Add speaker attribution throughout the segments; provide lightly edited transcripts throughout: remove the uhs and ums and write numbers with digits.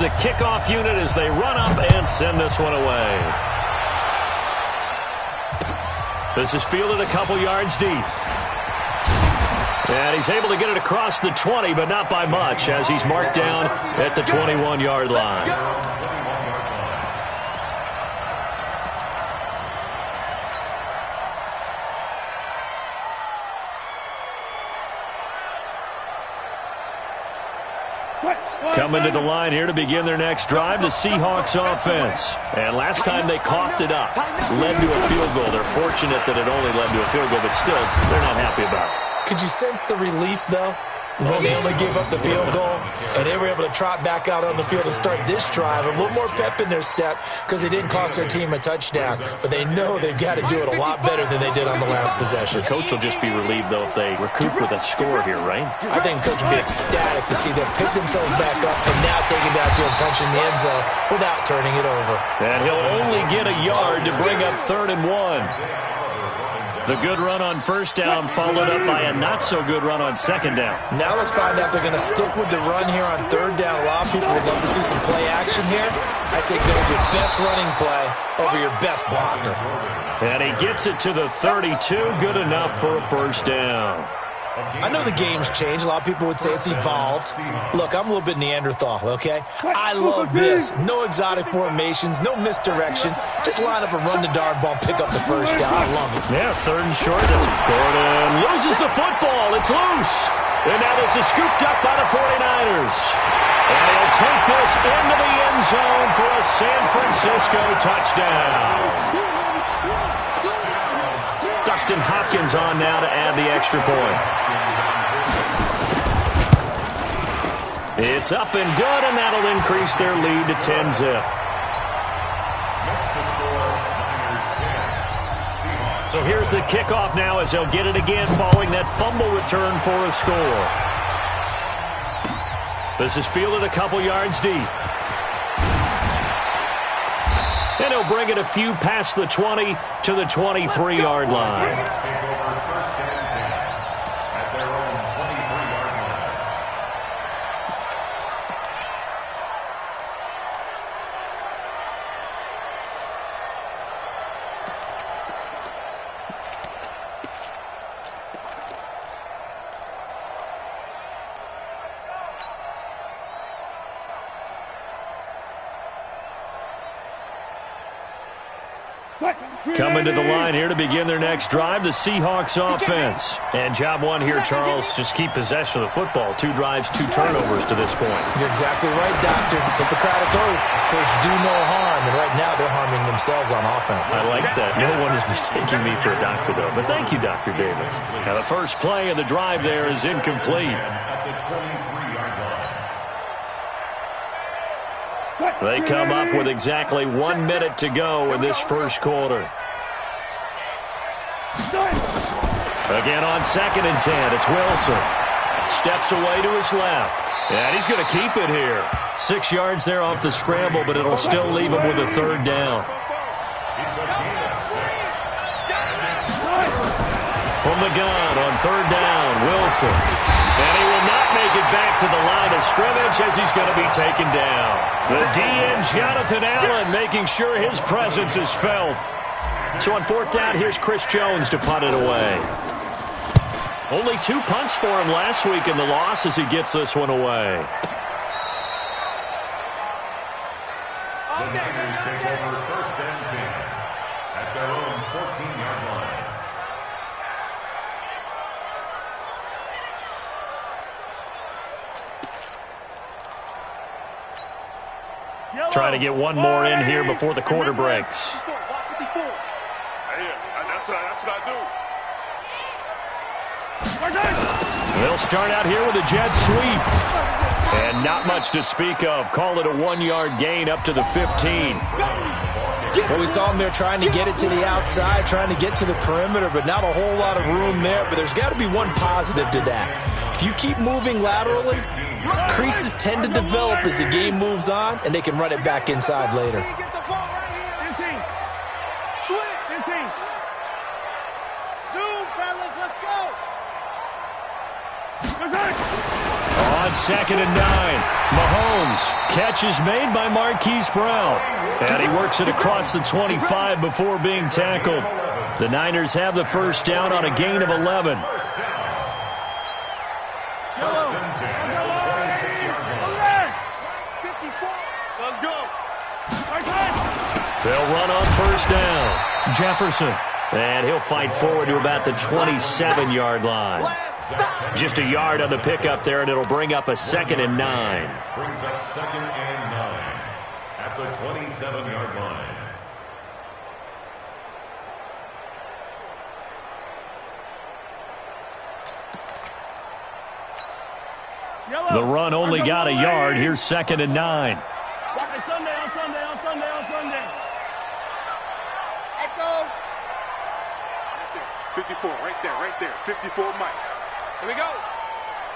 Speaker 1: The kickoff unit as they run up and send this one away. This is fielded a couple yards deep. And he's able to get it across the 20, but not by much, as he's marked down at the 21-yard line. Coming to the line here to begin their next drive, the Seahawks offense. And last time they coughed it up, led to a field goal. They're fortunate that it only led to a field goal, but still, they're not happy about it.
Speaker 2: Could you sense the relief, though? When they only gave up the field goal, and they were able to trot back out on the field and start this drive, a little more pep in their step because they didn't cost their team a touchdown. But they know they've got to do it a lot better than they did on the last possession.
Speaker 1: The coach will just be relieved, though, if they recoup with a score here, right?
Speaker 2: I think the coach will be ecstatic to see them pick themselves back up and now take it downfield, punch in the end zone without turning it over.
Speaker 1: And he'll only get a yard to bring up 3rd and 1. The good run on first down followed up by a not-so-good run on second down.
Speaker 2: Now let's find out if they're going to stick with the run here on 3rd down. A lot of people would love to see some play action here. I say go with your best running play over your best blocker.
Speaker 1: And he gets it to the 32. Good enough for a first down.
Speaker 2: I know the game's changed. A lot of people would say it's evolved. Look, I'm a little bit Neanderthal, okay? I love this. No exotic formations, no misdirection. Just line up and run the darn ball, pick up the first down. I love it.
Speaker 1: Yeah, 3rd and short. That's Gordon loses the football. It's loose. And now this is scooped up by the 49ers. And he'll take this into the end zone for a San Francisco touchdown. Dustin Hopkins on now to add the extra point. It's up and good, and that'll increase their lead to 10-zip. So here's the kickoff now as they'll get it again following that fumble return for a score. This is fielded a couple yards deep. And he'll bring it a few past the 20 to the 23-yard line. Coming to the line here to begin their next drive, the Seahawks offense. And job one here, Charles, just keep possession of the football. 2 drives, 2 turnovers to this point.
Speaker 2: You're exactly right, Doctor. Hippocratic oath. First, do no harm. And right now, they're harming themselves on offense.
Speaker 1: I like that. No one is mistaking me for a doctor, though. But thank you, Dr. Davis. Now, the first play of the drive there is incomplete. They come up with exactly 1 minute to go in this first quarter. Again on 2nd and 10, it's Wilson. Steps away to his left. And he's going to keep it here. 6 yards there off the scramble, but it'll still leave him with a 3rd down. From the gun on 3rd down, Wilson. And he will not make it back to the line of scrimmage as he's going to be taken down. The DN, Jonathan Allen, making sure his presence is felt. So on 4th down, here's Chris Jones to punt it away. Only 2 punts for him last week in the loss as he gets this one away.
Speaker 3: The Niners take over 1st and 10 at their own 14-yard line.
Speaker 1: Trying to get one more in here before the quarter breaks.
Speaker 3: That's what I
Speaker 1: They'll start out here with a jet sweep. And not much to speak of. Call it a 1-yard gain up to the 15.
Speaker 2: Well, we saw him there trying to get it to the outside, trying to get to the perimeter, but not a whole lot of room there. But there's got to be one positive to that. If you keep moving laterally, creases tend to develop as the game moves on, and they can run it back inside later.
Speaker 1: On 2nd and 9, Mahomes. Catch is made by Marquise Brown. And he works it across the 25 before being tackled. The Niners have the first down on a gain of 11.
Speaker 4: Let's go.
Speaker 1: They'll run on first down. Jefferson. And he'll fight forward to about the 27-yard line. Just a yard on the pickup there, and it'll bring up a 2nd and 9.
Speaker 3: Brings up 2nd and 9 at the 27-yard line.
Speaker 1: The run only got a yard. Here's 2nd and 9.
Speaker 4: Sunday. Echo. 54, right there. 54, Mike. Here we go.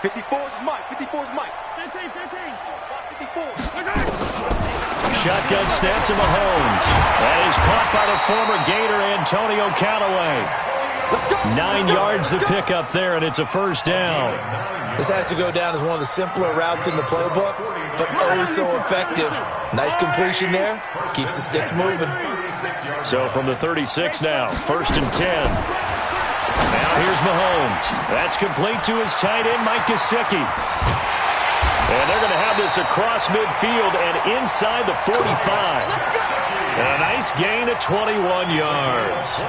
Speaker 4: 54 is Mike. 15. 54.
Speaker 1: Shotgun snap to Mahomes. That is caught by the former Gator Antonio Callaway. 9 yards to pick up there, and it's a first down.
Speaker 2: This has to go down as one of the simpler routes in the playbook, but oh so effective. Nice completion there. Keeps the sticks moving.
Speaker 1: So from the 36 now, 1st and 10. Now here's Mahomes. That's complete to his tight end, Mike Gesicki. And they're going to have this across midfield and inside the 45. And a nice gain of 21 yards.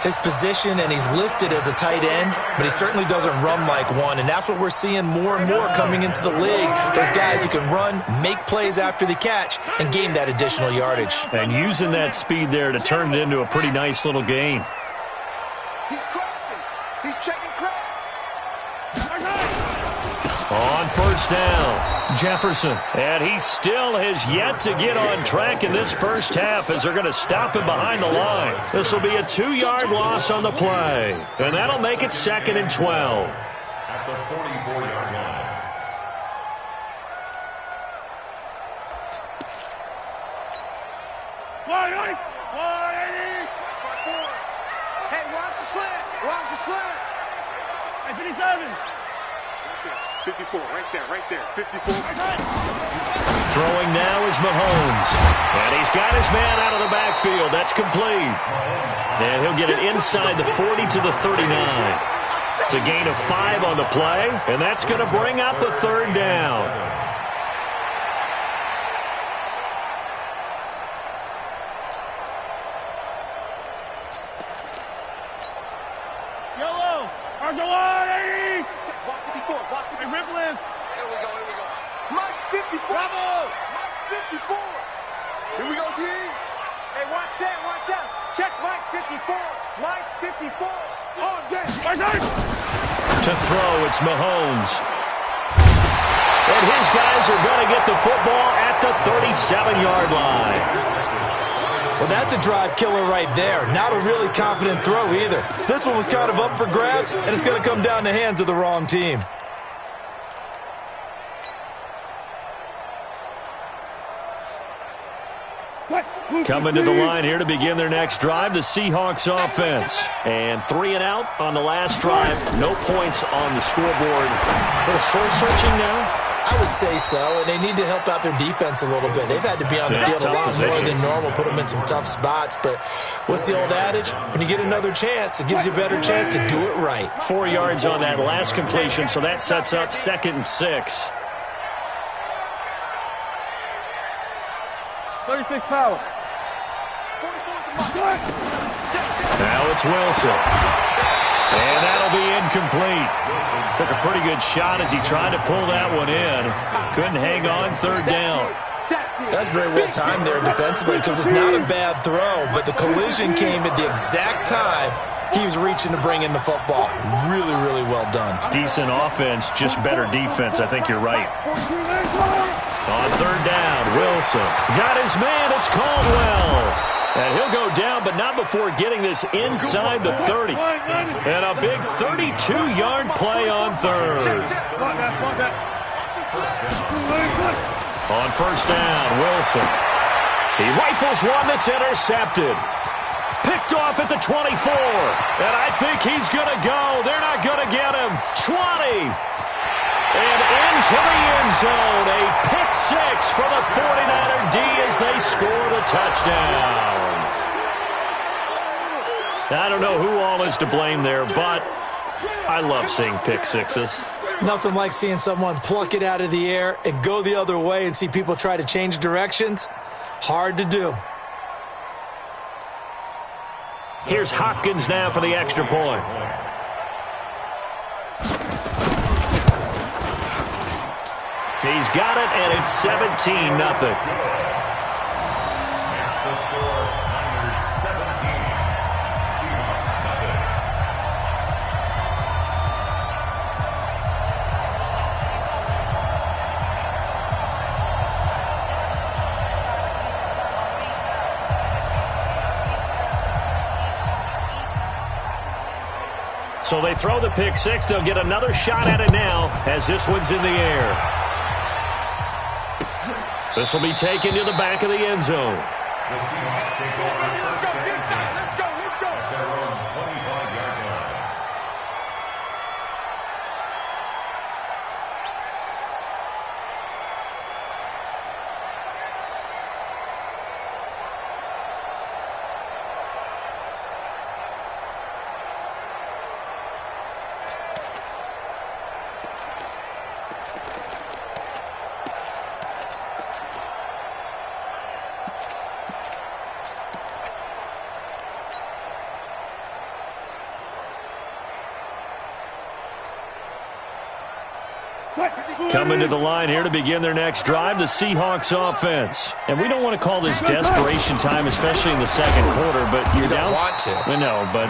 Speaker 2: His position, and he's listed as a tight end, but he certainly doesn't run like one, and that's what we're seeing more and more coming into the league. Those guys who can run, make plays after the catch, and gain that additional yardage.
Speaker 1: And using that speed there to turn it into a pretty nice little gain.
Speaker 4: He's crossing. He's checking crack.
Speaker 1: On first down, Jefferson. And he still has yet to get on track in this first half as they're going to stop him behind the line. This will be a 2-yard loss on the play. And that'll make it 2nd and 12.
Speaker 3: At the 44-yard line.
Speaker 4: Hey, watch the slant. Hey, 57. 54, right there. 54.
Speaker 1: Throwing now is Mahomes. And he's got his man out of the backfield. That's complete. And he'll get it inside the 40 to the 39. It's a gain of 5 on the play, and that's going to bring up a 3rd down.
Speaker 4: Yellow. Arjawani. Block 54. Hey, Ripley. Here we go. Mike 54. Bravo. Mike 54. Here we go, D. Hey, watch out. Check Mike 54. Mike 54. On deck.
Speaker 1: To throw, it's Mahomes. And his guys are going to get the football at the 37-yard line.
Speaker 2: Well, that's a drive killer right there. Not a really confident throw either. This one was kind of up for grabs, and it's going to come down the hands of the wrong team.
Speaker 1: Coming to the line here to begin their next drive, the Seahawks offense. And 3 and out on the last drive. No points on the scoreboard. A little soul-searching now?
Speaker 2: I would say so, and they need to help out their defense a little bit. They've had to be on the field a lot more than normal, put them in some tough spots. But what's the old adage? When you get another chance, it gives you a better chance to do it right.
Speaker 1: 4 yards on that last completion, so that sets up 2nd and 6.
Speaker 4: 36 power.
Speaker 1: Now it's Wilson. And that'll be incomplete. Took a pretty good shot as he tried to pull that one in. Couldn't hang on 3rd down.
Speaker 2: That's very well timed there defensively because it's not a bad throw, but the collision came at the exact time he was reaching to bring in the football. Really, really well done.
Speaker 1: Decent offense, just better defense. I think you're right. On 3rd down, Wilson. Got his man. It's Caldwell. And he'll go down, but not before getting this inside the 30. And a big 32-yard play on 3rd. On 1st down, Wilson. He rifles one that's intercepted. Picked off at the 24. And I think he's going to go. They're not going to get him. 20. And into the end zone. A pick six for the 49er D as they score the touchdown. I don't know who all is to blame there, but I love seeing pick sixes.
Speaker 2: Nothing like seeing someone pluck it out of the air and go the other way and see people try to change directions. Hard to do.
Speaker 1: Here's Hopkins now for the extra point. He's got it, and it's 17-0.
Speaker 3: That's the score. Niners 17. Seahawks nothing.
Speaker 1: So they throw the pick six. They'll get another shot at it now as this one's in the air. This will be taken to the back of the end zone.
Speaker 3: The Seahawks take over first and 10. Let's go. At their own 25-yard line.
Speaker 1: Coming to the line here to begin their next drive, the Seahawks offense. And we don't want to call this desperation time, especially in the second quarter, but you're down.
Speaker 2: You don't want to.
Speaker 1: I know, but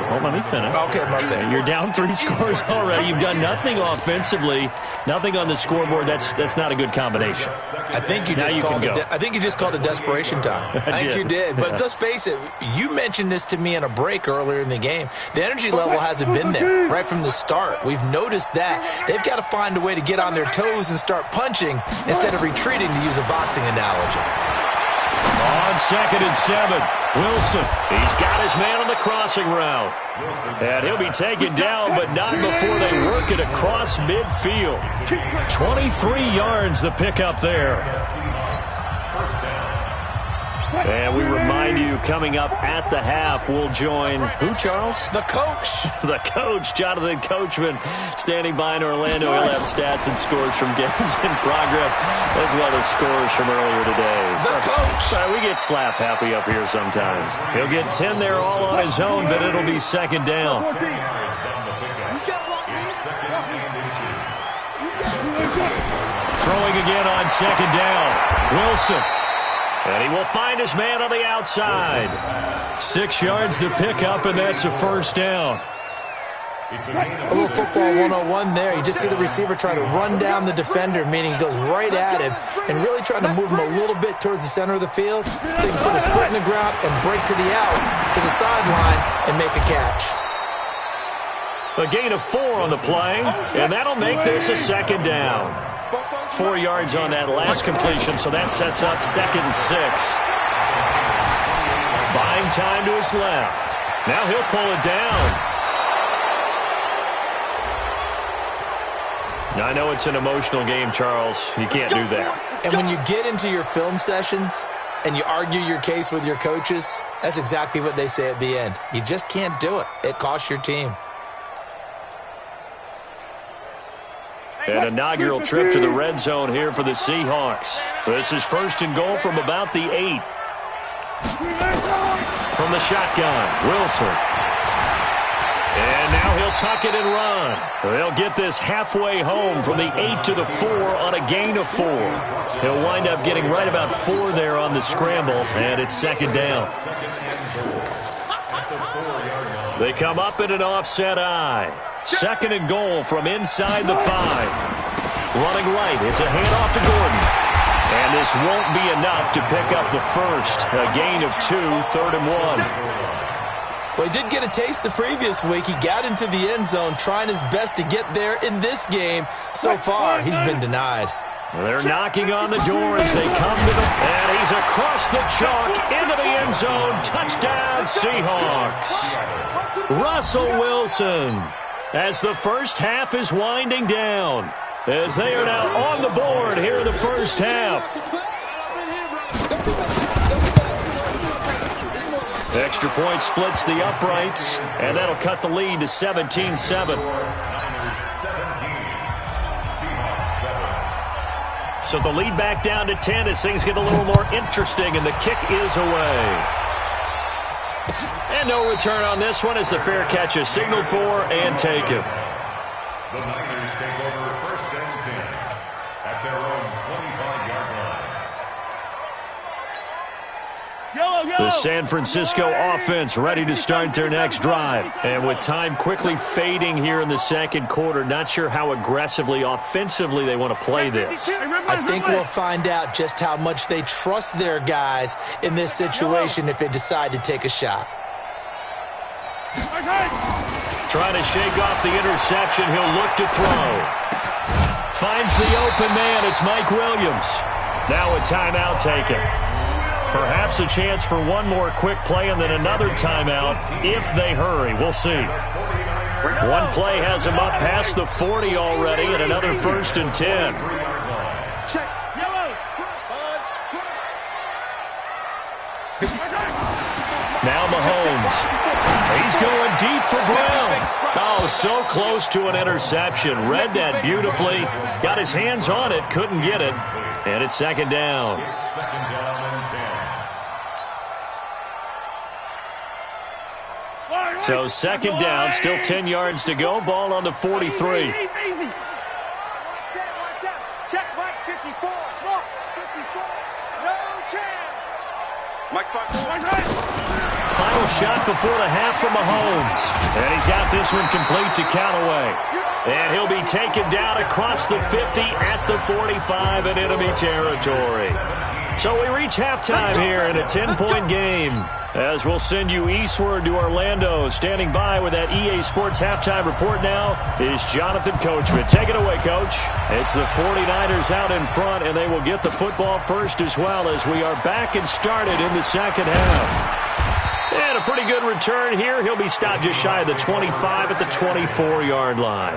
Speaker 1: hold on, let me finish.
Speaker 2: Okay, my bad.
Speaker 1: You're down 3 scores already. You've done nothing offensively, nothing on the scoreboard. That's not a good combination.
Speaker 2: I think you just called it desperation time. I think you did. But let's face it, you mentioned this to me in a break earlier in the game. The energy level hasn't been there right from the start. We've noticed that. They've got to find a way to get on their toes and start punching instead of retreating, to use a boxing analogy.
Speaker 1: On 2nd and 7, Wilson. He's got his man on the crossing route. And he'll be taken down, but not before they work it across midfield. 23 yards the pickup there. And we remind you, coming up at the half, we'll join who, Charles?
Speaker 2: The coach.
Speaker 1: The coach, Jonathan Coachman, standing by in Orlando. He'll have stats and scores from games in progress, as well as scores from earlier today.
Speaker 2: The coach.
Speaker 1: We get slap happy up here sometimes. He'll get 10 there all on his own, but it'll be second down. Throwing again on second down. Wilson. And he will find his man on the outside. 6 yards to pick up, and that's a first down.
Speaker 2: A little football 101 there. You just see the receiver try to run down the defender, meaning he goes right at him and really trying to move him a little bit towards the center of the field so he can put his foot in the ground and break to the out, to the sideline, and make a catch.
Speaker 1: A gain of 4 on the play, and that'll make this a second down. 4 yards on that last completion, so that sets up 2nd and 6. Buying time to his left. Now he'll pull it down. Now, I know it's an emotional game, Charles. You can't do that.
Speaker 2: And when you get into your film sessions and you argue your case with your coaches, that's exactly what they say at the end. You just can't do it. It costs your team.
Speaker 1: An inaugural trip to the red zone here for the Seahawks. This is 1st and goal from about the 8. From the shotgun, Wilson. And now he'll tuck it and run. They'll get this halfway home from the 8 to the 4 on a gain of 4. He'll wind up getting right about 4 there on the scramble, and it's second down. They come up in an offset eye. 2nd and goal from inside the 5. Running right, it's a handoff to Gordon. And this won't be enough to pick up the first. A gain of 2, 3rd and 1.
Speaker 2: Well, he did get a taste the previous week. He got into the end zone trying his best to get there in this game. So far, he's been denied.
Speaker 1: They're knocking on the door as they come to the... And he's across the chalk into the end zone. Touchdown, Seahawks. Russell Wilson, as the first half is winding down. as they are now on the board here in the first half. Extra point splits the uprights, and that'll cut the lead to 17-7. So the lead back down to 10 as things get a little more interesting, and the kick is away. And no return on this one as the fair catch is signaled for and taken.
Speaker 3: The Niners take over first and 10 at their own 25-yard line.
Speaker 1: The San Francisco offense ready to start their next drive. And with time quickly fading here in the second quarter, not sure how aggressively, offensively they want to play this.
Speaker 2: I think we'll find out just how much they trust their guys in this situation if they decide to take a shot.
Speaker 1: Trying to shake off the interception. He'll look to throw. Finds the open man. It's Mike Williams. Now a timeout taken. Perhaps a chance for one more quick play and then another timeout if they hurry. We'll see. One play has him up past the 40 already and another first and 10. Now Mahomes. He's going deep for Brown. Oh, so close to an interception. Read that beautifully. Got his hands on it. Couldn't get it. And it's second down. So second down, still 10 yards to go. Ball on the 43.
Speaker 4: Check, Mike, 54. Smart. 54. No chance. Mike,
Speaker 1: Final shot before the half from Mahomes. And he's got this one complete to Callaway. And he'll be taken down across the 50 at the 45 in enemy territory. So we reach halftime here in a 10-point game. As we'll send you eastward to Orlando. Standing by with that EA Sports halftime report now is Jonathan Coachman. Take it away, Coach. It's the 49ers out in front, and they will get the football first as well as we are back and started in the second half. And a pretty good return here. He'll be stopped just shy of the 25 at the 24-yard line.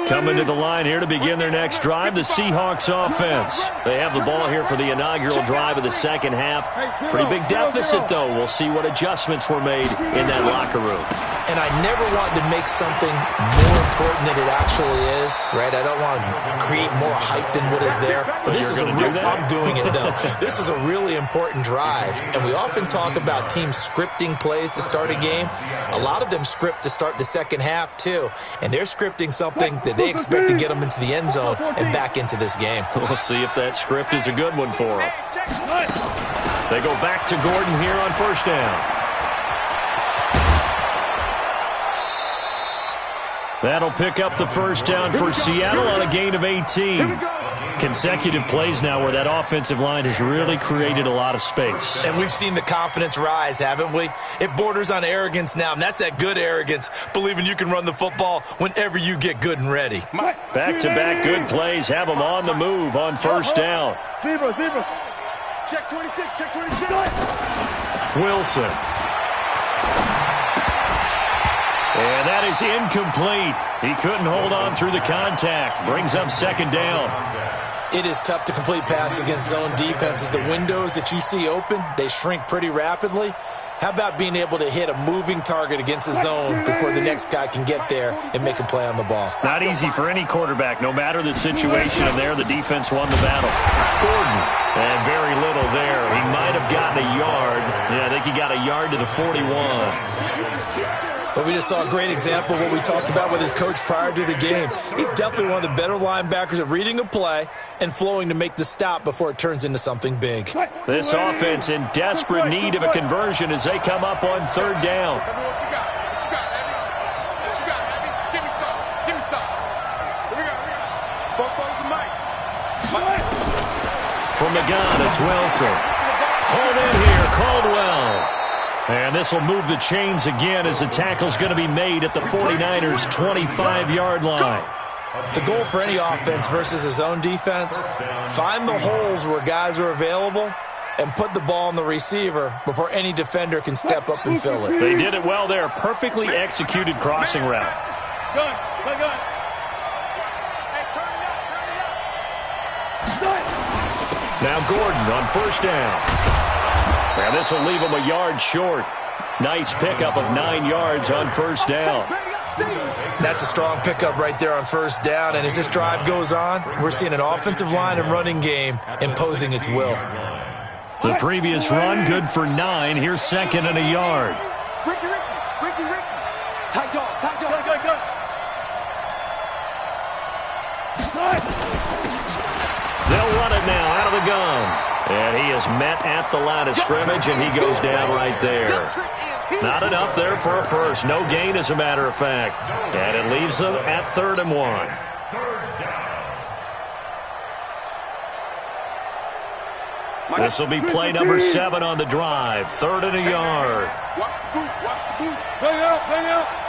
Speaker 1: Coming to the line here to begin their next drive, the Seahawks offense. They have the ball here for the inaugural drive of the second half. Pretty big deficit, though. We'll see what adjustments were made in that locker room.
Speaker 2: And I never want to make something more important than it actually is, right? I don't want to create more hype than what is there. But this is a real, I'm doing it, though. This is a really important drive. And we often talk about teams scripting plays to start a game. A lot of them script to start the second half, too. And they're scripting something that they expect to get them into the end zone and back into this game.
Speaker 1: We'll see if that script is a good one for them. They go back to Gordon here on first down. That'll pick up the first down for Seattle on a gain of 18. Consecutive plays now where that offensive line has really created a lot of space.
Speaker 2: And we've seen the confidence rise, haven't we? It borders on arrogance now, and that's that good arrogance, believing you can run the football whenever you get good and ready.
Speaker 1: Back-to-back good plays have them on the move on first down.
Speaker 4: Check 26, check 26.
Speaker 1: Wilson. And that is incomplete. He couldn't hold on through the contact. Brings up second down.
Speaker 2: It is tough to complete passes against zone defenses. The windows that you see open, they shrink pretty rapidly. How about being able to hit a moving target against a zone before the next guy can get there and make a play on the ball?
Speaker 1: Not easy for any quarterback, no matter the situation. And there, the defense won the battle. Gordon, and very little there. He might have gotten a yard. Yeah, I think he got a yard to the 41.
Speaker 2: But we just saw a great example of what we talked about with his coach prior to the game. He's definitely one of the better linebackers at reading a play and flowing to make the stop before it turns into something big.
Speaker 1: This offense in desperate need of a conversion as they come up on third down.
Speaker 4: What you got? What you got, Heavy? What you got, Heavy? Give me some. Give me some. Here we go. Both to Mike.
Speaker 1: From the gun, it's Wilson. Hold in here, Caldwell. And this will move the chains again as the tackle's going to be made at the 49ers' 25-yard line.
Speaker 2: The goal for any offense versus a zone defense, find the holes where guys are available and put the ball on the receiver before any defender can step up and fill it.
Speaker 1: They did it well there. Perfectly executed crossing route.
Speaker 4: Good. Good. Hey, turn it up.
Speaker 1: Now Gordon on first down. And this will leave him a yard short. Nice pickup of 9 yards on first down.
Speaker 2: That's a strong pickup right there on first down. And as this drive goes on, we're seeing an offensive line and running game imposing its will.
Speaker 1: The previous run, good for 9. Here's second and a yard.
Speaker 4: Ricky. Tight dog. Good.
Speaker 1: They'll run it now out of the gun. And he is met at the line of scrimmage, and he goes down right there. Not enough there for a first. No gain, as a matter of fact. And it leaves them at 3rd and 1. This will be play number 7 on the drive. 3rd and a yard.
Speaker 4: Watch the boot. Bang out.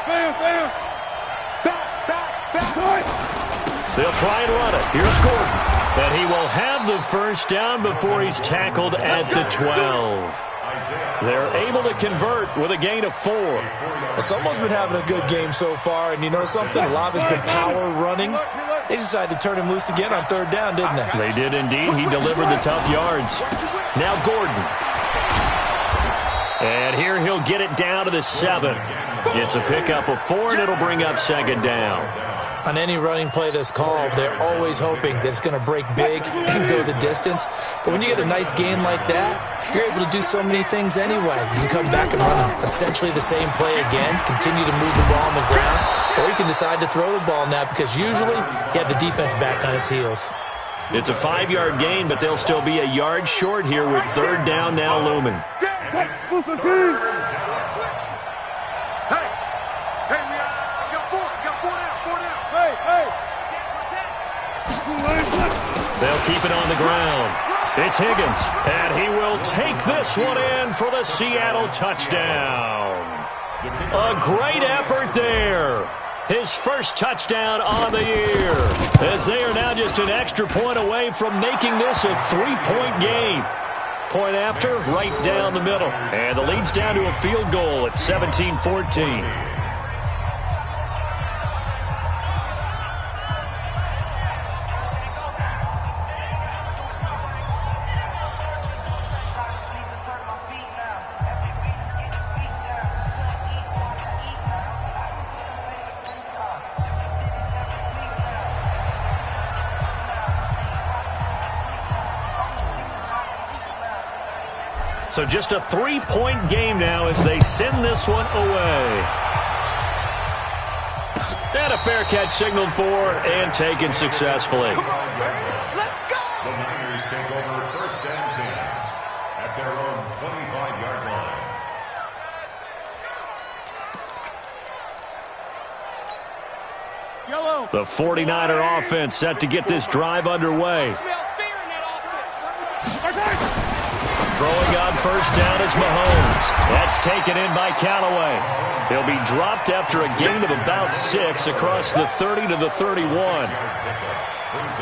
Speaker 4: Bam. Back.
Speaker 1: They'll try and run it. Here's Gordon. And he will have the first down before he's tackled at the 12. They're able to convert with a gain of 4.
Speaker 2: Well, someone's been having a good game so far, and you know something? A lot of it's been power running. They decided to turn him loose again on 3rd down, didn't they?
Speaker 1: They did indeed. He delivered the tough yards. Now Gordon. And here he'll get it down to the 7. It's a pickup of 4, and it'll bring up 2nd down.
Speaker 2: On any running play that's called, they're always hoping that it's going to break big and go the distance. But when you get a nice gain like that, you're able to do so many things anyway. You can come back and run essentially the same play again, continue to move the ball on the ground, or you can decide to throw the ball now because usually you have the defense back on its heels.
Speaker 1: It's a 5-yard gain, but they'll still be a yard short here with 3rd down now looming. They'll keep it on the ground. It's Higgins, and he will take this one in for the Seattle touchdown. A great effort there. His first touchdown on the year, as they are now just an extra point away from making this a 3-point game. Point after, right down the middle. And the lead's down to a field goal at 17-14. So just a 3-point game now as they send this one away. And a fair catch signaled for and taken successfully.
Speaker 3: Come on, man. Let's go. The Niners take over 1st and 10 at their own 25-yard line.
Speaker 4: Yellow.
Speaker 1: The 49er offense set to get this drive underway. Throwing on first down is Mahomes. That's taken in by Callaway. He'll be dropped after a gain of about 6 across the 30 to the 31.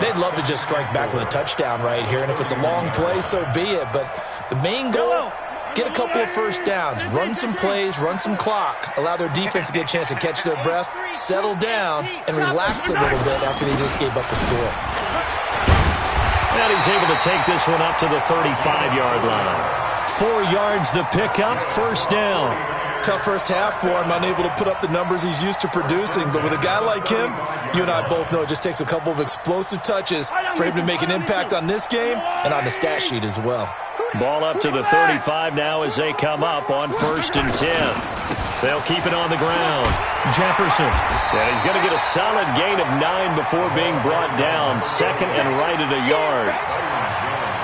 Speaker 2: They'd love to just strike back with a touchdown right here, and if it's a long play, so be it. But the main goal, get a couple of first downs, run some plays, run some clock, allow their defense to get a chance to catch their breath, settle down, and relax a little bit after they just gave up a score.
Speaker 1: And he's able to take this one up to the 35-yard line. 4 yards the pickup, first down.
Speaker 2: Tough first half for him, unable to put up the numbers he's used to producing. But with a guy like him, you and I both know it just takes a couple of explosive touches for him to make an impact on this game and on the stat sheet as well.
Speaker 1: Ball up to the 35 now as they come up on 1st and 10. They'll keep it on the ground. Jefferson. And he's going to get a solid gain of 9 before being brought down. 2nd and right at a yard.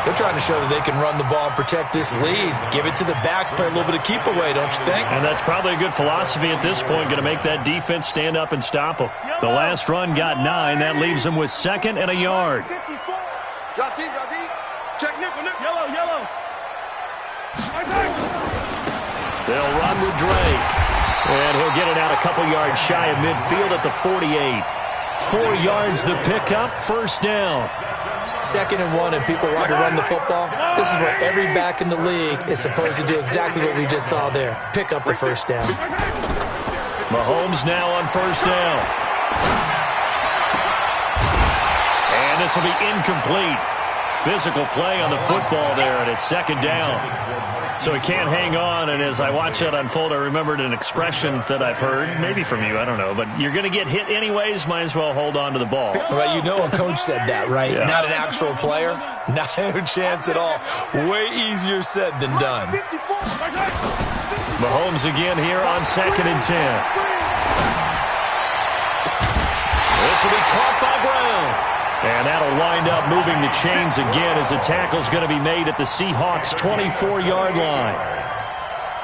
Speaker 2: They're trying to show that they can run the ball and protect this lead. Give it to the backs, play a little bit of keep away, don't you think?
Speaker 1: And that's probably a good philosophy at this point, going to make that defense stand up and stop them. The last run got 9. That leaves them with 2nd and a yard.
Speaker 4: Drop deep. Check nickel. Yellow.
Speaker 1: They'll run with Drake. And he'll get it out a couple yards shy of midfield at the 48. 4 yards the pickup, first down.
Speaker 2: 2nd and 1 and people want to run the football, this is where every back in the league is supposed to do exactly what we just saw there. Pick up the first down.
Speaker 1: Mahomes now on first down. And this will be incomplete. Physical play on the football there, and it's 2nd down. So he can't hang on, and as I watch that unfold, I remembered an expression that I've heard, maybe from you, I don't know, but you're going to get hit anyways, might as well hold on to the ball.
Speaker 2: Well, you know a coach said that, right? Yeah. Not an actual player. Not a chance at all. Way easier said than done.
Speaker 1: Mahomes again here on 2nd and 10. This will be caught by Brown. And that'll wind up moving the chains again as the tackle's going to be made at the Seahawks' 24-yard line.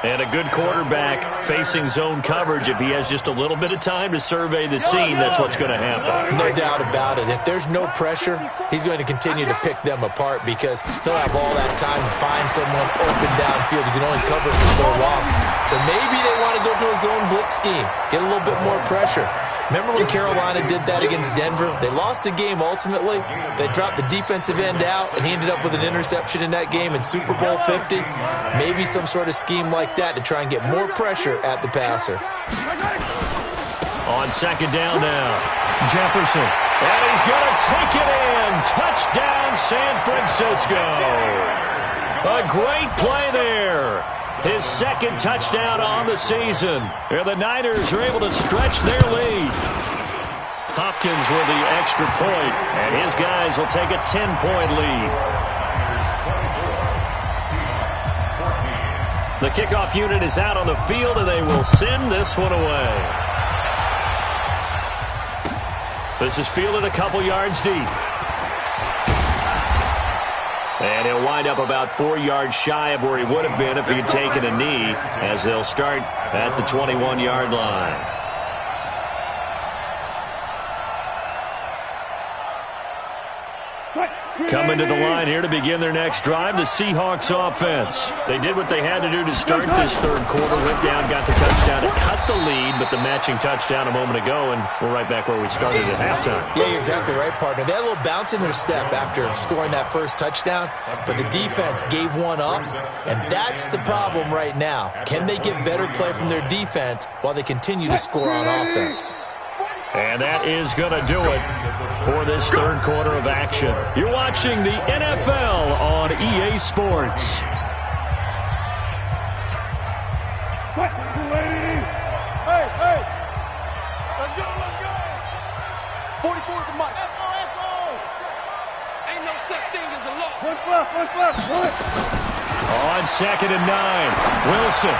Speaker 1: And a good quarterback facing zone coverage. If he has just a little bit of time to survey the scene, that's what's going to happen.
Speaker 2: No doubt about it. If there's no pressure, he's going to continue to pick them apart because he'll have all that time to find someone open downfield. You can only cover it for so long. So maybe they want to go to a zone blitz scheme, get a little bit more pressure. Remember when Carolina did that against Denver? They lost the game ultimately. They dropped the defensive end out, and he ended up with an interception in that game in Super Bowl 50. Maybe some sort of scheme like that to try and get more pressure at the passer.
Speaker 1: On 2nd down now, Jefferson. And he's going to take it in. Touchdown, San Francisco. A great play there. His 2nd touchdown on the season. And the Niners are able to stretch their lead. Hopkins with the extra point, and his guys will take a 10-point lead. The kickoff unit is out on the field, and they will send this one away. This is fielded a couple yards deep. And he'll wind up about 4 yards shy of where he would have been if he had taken a knee, as they'll start at the 21-yard line. Coming to the line here to begin their next drive, the Seahawks offense. They did what they had to do to start this 3rd quarter. Went down, got the touchdown to cut the lead, but the matching touchdown a moment ago, and we're right back where we started at halftime.
Speaker 2: Yeah, you're exactly right, partner. They had a little bounce in their step after scoring that first touchdown, but the defense gave one up, and that's the problem right now. Can they get better play from their defense while they continue to score on offense?
Speaker 1: And that is going to do it for this 3rd quarter of action. You're watching the NFL on EA Sports.
Speaker 4: Hey, hey. Let's go, let's go. 44 for Mike. Let's go. Ain't no such thing as a loss. One plus.
Speaker 1: On 2nd and 9, Wilson.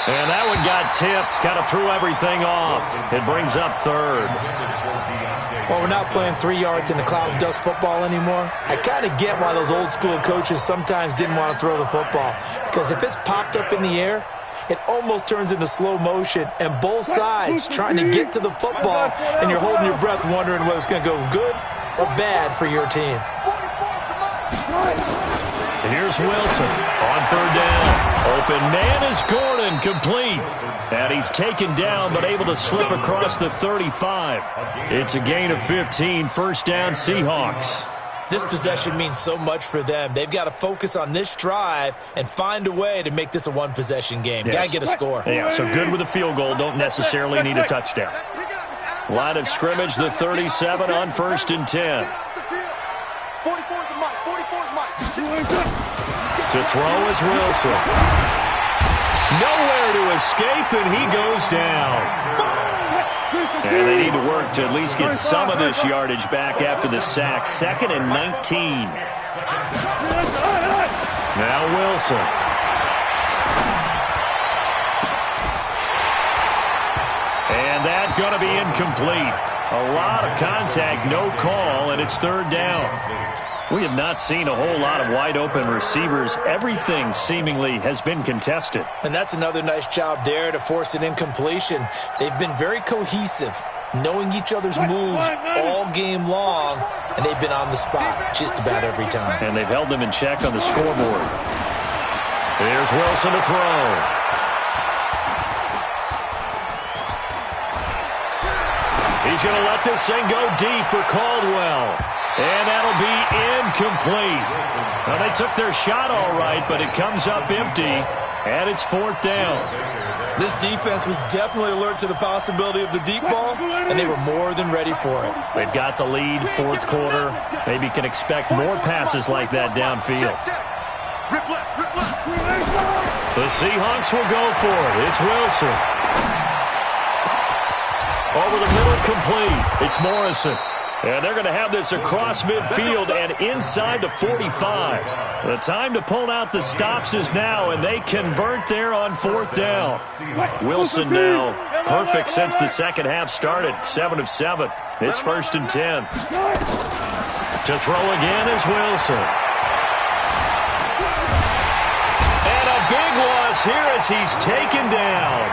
Speaker 1: And that one got tipped, kind of threw everything off. It brings up 3rd.
Speaker 2: Well, we're not playing 3 yards in the cloud of dust football anymore. I kind of get why those old school coaches sometimes didn't want to throw the football. Because if it's popped up in the air, it almost turns into slow motion. And both sides trying to get to the football, and you're holding your breath wondering whether it's going to go good or bad for your team.
Speaker 1: And here's Wilson on 3rd down. Open man is Gordon, complete. And he's taken down but able to slip across the 35. It's a gain of 15, 1st down Seahawks.
Speaker 2: This possession means so much for them. They've got to focus on this drive and find a way to make this a one-possession game.
Speaker 1: Yes.
Speaker 2: Got to get a score.
Speaker 1: Yeah, so good with a field goal. Don't necessarily need a touchdown. Line of scrimmage, the 37 on 1st and 10.
Speaker 4: 44 is Mike. 44 is Mike.
Speaker 1: To throw is Wilson. Nowhere to escape, and he goes down. And they need to work to at least get some of this yardage back after the sack. 2nd and 19. Now Wilson. And that's going to be incomplete. A lot of contact, no call, and it's 3rd down. We have not seen a whole lot of wide-open receivers. Everything seemingly has been contested.
Speaker 2: And that's another nice job there to force an incompletion. They've been very cohesive, knowing each other's moves all game long, and they've been on the spot just about every time.
Speaker 1: And they've held them in check on the scoreboard. Here's Wilson to throw. He's going to let this thing go deep for Caldwell. And that'll be incomplete. Now, they took their shot all right, but it comes up empty, and it's 4th down.
Speaker 2: This defense was definitely alert to the possibility of the deep ball, and they were more than ready for it.
Speaker 1: They've got the lead, 4th quarter. Maybe can expect more passes like that downfield. The Seahawks will go for it. It's Wilson. Over the middle, complete. It's Morrison. And they're going to have this across midfield and inside the 45. The time to pull out the stops is now, and they convert there on 4th down. Wilson now perfect since the second half started, 7 of 7. It's 1st and 10. To throw again is Wilson. And a big loss here as he's taken down.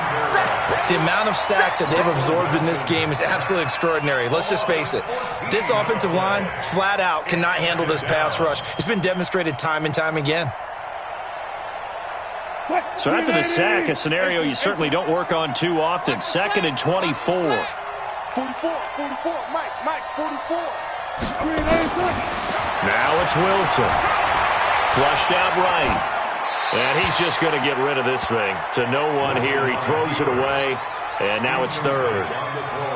Speaker 2: The amount of sacks that they've absorbed in this game is absolutely extraordinary. Let's just face it. This offensive line, flat out, cannot handle this pass rush. It's been demonstrated time and time again.
Speaker 1: So after the sack, a scenario you certainly don't work on too often. 2nd and 24.
Speaker 4: 44, Mike, 44.
Speaker 1: Now it's Wilson. Flushed out right. And he's just going to get rid of this thing. To no one here. He throws it away. And now it's 3rd.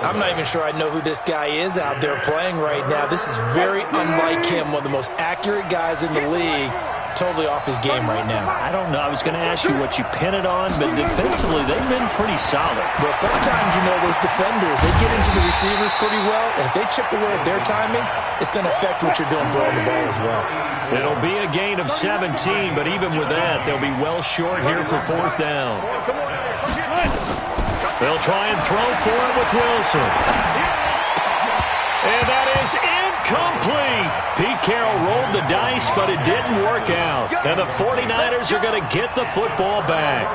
Speaker 2: I'm not even sure I know who this guy is out there playing right now. This is very unlike him. One of the most accurate guys in the league. Totally off his game right now.
Speaker 1: I don't know. I was going to ask you what you pin it on, but defensively, they've been pretty solid.
Speaker 2: Well, sometimes, you know, those defenders, they get into the receivers pretty well, and if they chip away at their timing, it's going to affect what you're doing throwing the ball as well.
Speaker 1: It'll be a gain of 17, but even with that, they'll be well short here for 4th down. They'll try and throw for it with Wilson. And that is incomplete. Pete Carroll rolled the dice, but it didn't work out. And the 49ers are going to get the football back.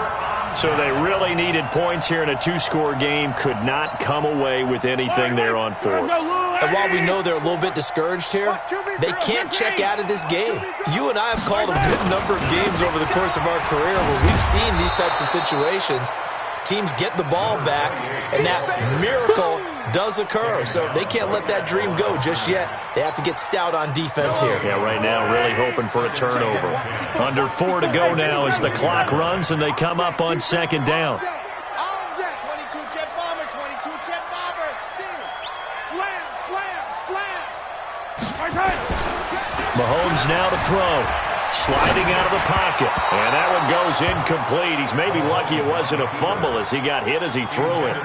Speaker 1: So they really needed points here in a 2-score game. Could not come away with anything there on 4th.
Speaker 2: And while we know they're a little bit discouraged here, they can't check out of this game. You and I have called a good number of games over the course of our career where we've seen these types of situations. Teams get the ball back, and that miracle does occur. So they can't let that dream go just yet. They have to get stout on defense here.
Speaker 1: Yeah, right now really hoping for a turnover. Under 4 to go now as the clock runs, and they come up on 2nd down.
Speaker 4: 22 jet bomber, 22 jet bomber. Slam.
Speaker 1: Mahomes now to throw. Sliding out of the pocket. And that one goes incomplete. He's maybe lucky it wasn't a fumble as he got hit as he threw it.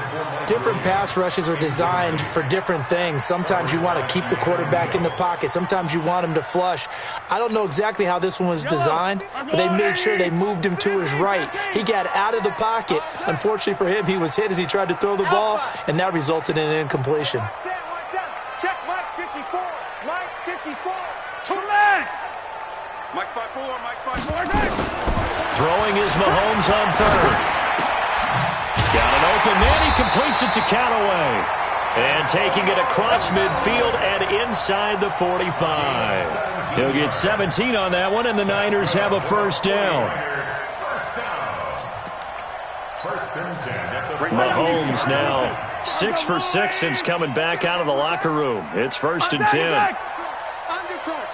Speaker 2: Different pass rushes are designed for different things. Sometimes you want to keep the quarterback in the pocket. Sometimes you want him to flush. I don't know exactly how this one was designed, but they made sure they moved him to his right. He got out of the pocket. Unfortunately for him, he was hit as he tried to throw the ball, and that resulted in an incompletion.
Speaker 4: Check Mike 54. Mike 54. Two men. Mike 54.
Speaker 1: Throwing is Mahomes on 3rd. Got an open man. He completes it to Callaway. And taking it across midfield and inside the 45. He'll get 17 on that one, and the Niners have a 1st down. Mahomes now 6 for 6 since coming back out of the locker room. It's 1st and 10.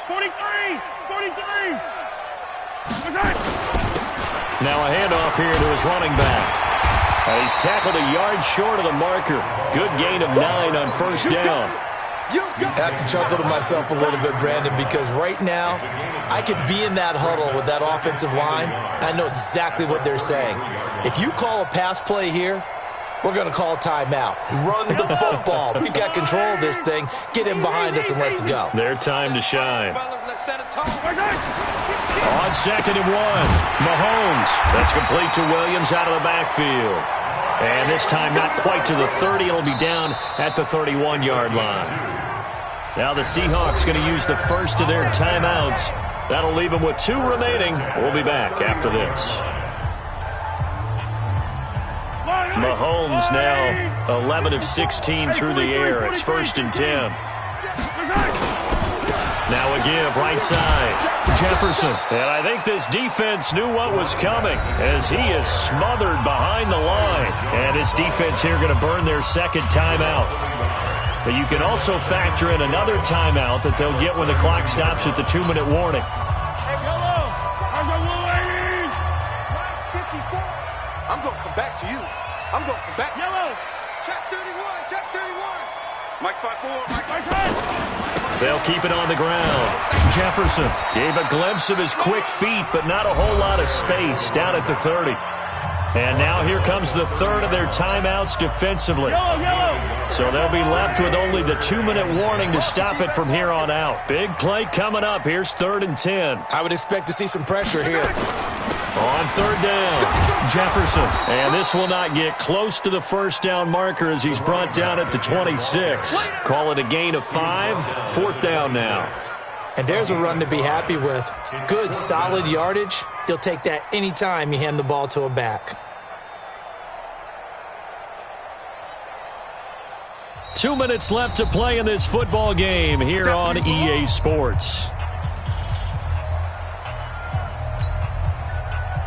Speaker 4: 43.
Speaker 1: Now a handoff here to his running back. He's tackled a yard short of the marker. Good gain of 9 on 1st down.
Speaker 2: I have to chuckle to myself a little bit, Brandon, because right now I could be in that huddle with that offensive line, and I know exactly what they're saying. If you call a pass play here, we're going to call timeout. Run the football. We've got control of this thing. Get in behind us and let's go.
Speaker 1: Their time to shine. On 2nd and 1, Mahomes. That's complete to Williams out of the backfield. And this time not quite to the 30. It'll be down at the 31-yard line. Now the Seahawks going to use the first of their timeouts. That'll leave them with 2 remaining. We'll be back after this. Mahomes now 11 of 16 through the air. It's 1st and 10. Now a give right side. Jefferson. And I think this defense knew what was coming as he is smothered behind the line. And this defense here going to burn their 2nd timeout. But you can also factor in another timeout that they'll get when the clock stops at the 2-minute warning.
Speaker 4: I'm going to come back to you. I'm going to come back. Yellow. Check 31. Check 31. Mike 5-4. Mike 5.
Speaker 1: They'll keep it on the ground. Jefferson gave a glimpse of his quick feet, but not a whole lot of space down at the 30. And now here comes the third of their timeouts defensively. So they'll be left with only the 2-minute warning to stop it from here on out. Big play coming up. Here's 3rd and 10.
Speaker 2: I would expect to see some pressure here.
Speaker 1: On 3rd down, Jefferson. And this will not get close to the first down marker as he's brought down at the 26. Call it a gain of 5. 4th down now.
Speaker 2: And there's a run to be happy with. Good, solid yardage. You'll take that anytime you hand the ball to a back.
Speaker 1: 2 minutes left to play in this football game here on EA Sports.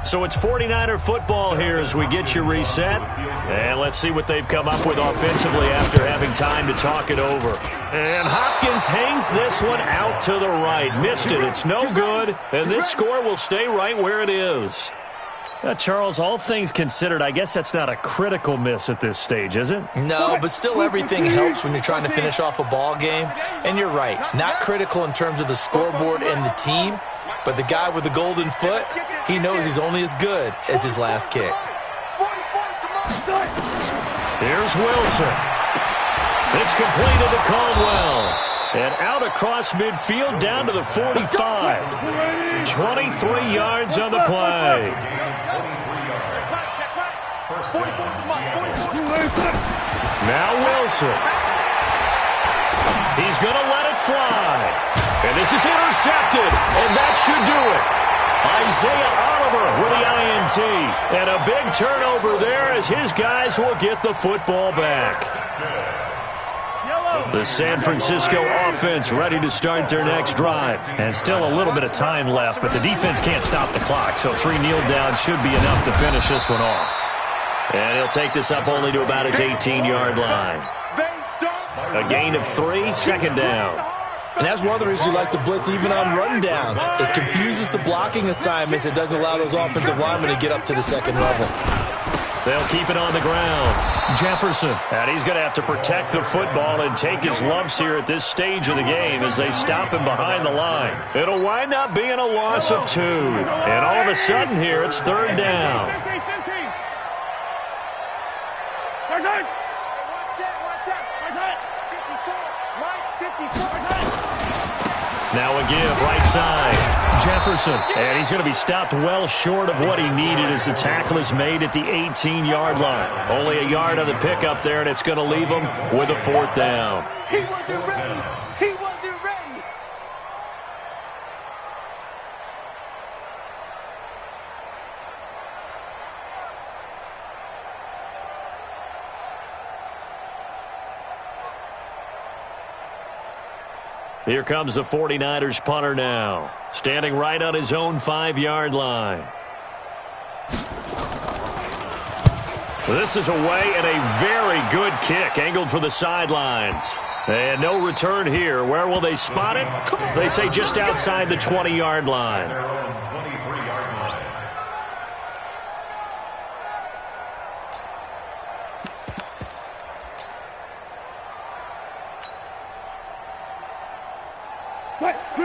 Speaker 1: So it's 49er football here as we get you reset. And let's see what they've come up with offensively after having time to talk it over. And Hopkins hangs this one out to the right. Missed it. It's no good. And this score will stay right where it is. Charles, all things considered, I guess that's not a critical miss at this stage, is it?
Speaker 2: No, but still everything helps when you're trying to finish off a ball game. And you're right, not critical in terms of the scoreboard and the team, but the guy with the golden foot, he knows he's only as good as his last kick.
Speaker 1: Here's Wilson. It's completed to Caldwell. And out across midfield down to the 45. 23 yards on the play. Now Wilson. He's going to let it fly. And this is intercepted. And that should do it. Isaiah Oliver with the INT. And a big turnover there as his guys will get the football back. The San Francisco offense ready to start their next drive. And still a little bit of time left, but the defense can't stop the clock, so 3 kneel downs should be enough to finish this one off. And he'll take this up only to about his 18-yard line. A gain of 3, 2nd down.
Speaker 2: And that's one of the reasons you like to blitz even on rundowns. It confuses the blocking assignments. It doesn't allow those offensive linemen to get up to the second level.
Speaker 1: They'll keep it on the ground. Jefferson. And he's going to have to protect the football and take his lumps here at this stage of the game as they stop him behind the line. It'll wind up being a loss of 2. And all of a sudden here, it's 3rd down. Now a give, right side. Jefferson, and he's going to be stopped well short of what he needed as the tackle is made at the 18-yard line. Only a yard on the pickup there, and it's going to leave him with a 4th down.
Speaker 4: He wasn't ready. He wasn't ready.
Speaker 1: Here comes the 49ers punter now, standing right on his own 5-yard line. This is away and a very good kick, angled for the sidelines. And no return here. Where will they spot it? They say just outside the 20-yard line.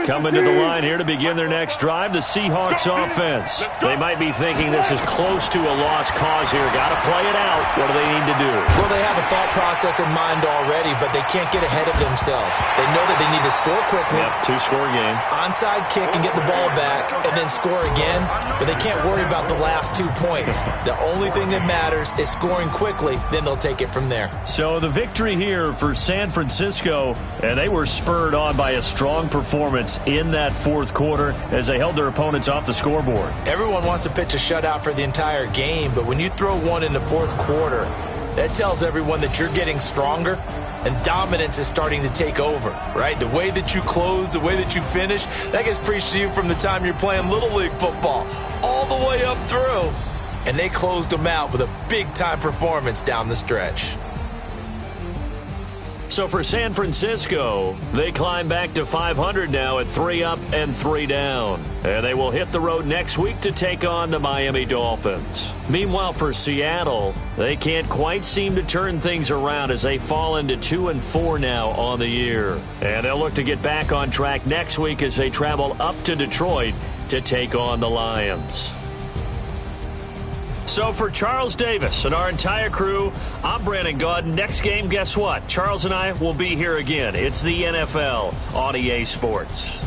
Speaker 1: Coming to the line here to begin their next drive, the Seahawks offense. They might be thinking this is close to a lost cause here. Got to play it out. What do they need to do?
Speaker 2: Well, they have a thought process in mind already, but they can't get ahead of themselves. They know that they need to score quickly.
Speaker 1: Yep, 2-score game.
Speaker 2: Onside kick and get the ball back and then score again, but they can't worry about the last 2 points. The only thing that matters is scoring quickly, then they'll take it from there.
Speaker 1: So the victory here for San Francisco, and they were spurred on by a strong performance in that 4th quarter as they held their opponents off the scoreboard.
Speaker 2: Everyone wants to pitch a shutout for the entire game, but when you throw one in the 4th quarter, that tells everyone that you're getting stronger and dominance is starting to take over, right? The way that you close, the way that you finish, that gets preached to you from the time you're playing Little League football all the way up through. And they closed them out with a big-time performance down the stretch.
Speaker 1: So for San Francisco, they climb back to 500 now at 3 up and 3 down. And they will hit the road next week to take on the Miami Dolphins. Meanwhile, for Seattle, they can't quite seem to turn things around as they fall into 2 and 4 now on the year. And they'll look to get back on track next week as they travel up to Detroit to take on the Lions. So for Charles Davis and our entire crew, I'm Brandon Gaudin. Next game, guess what? Charles and I will be here again. It's the NFL on EA Sports.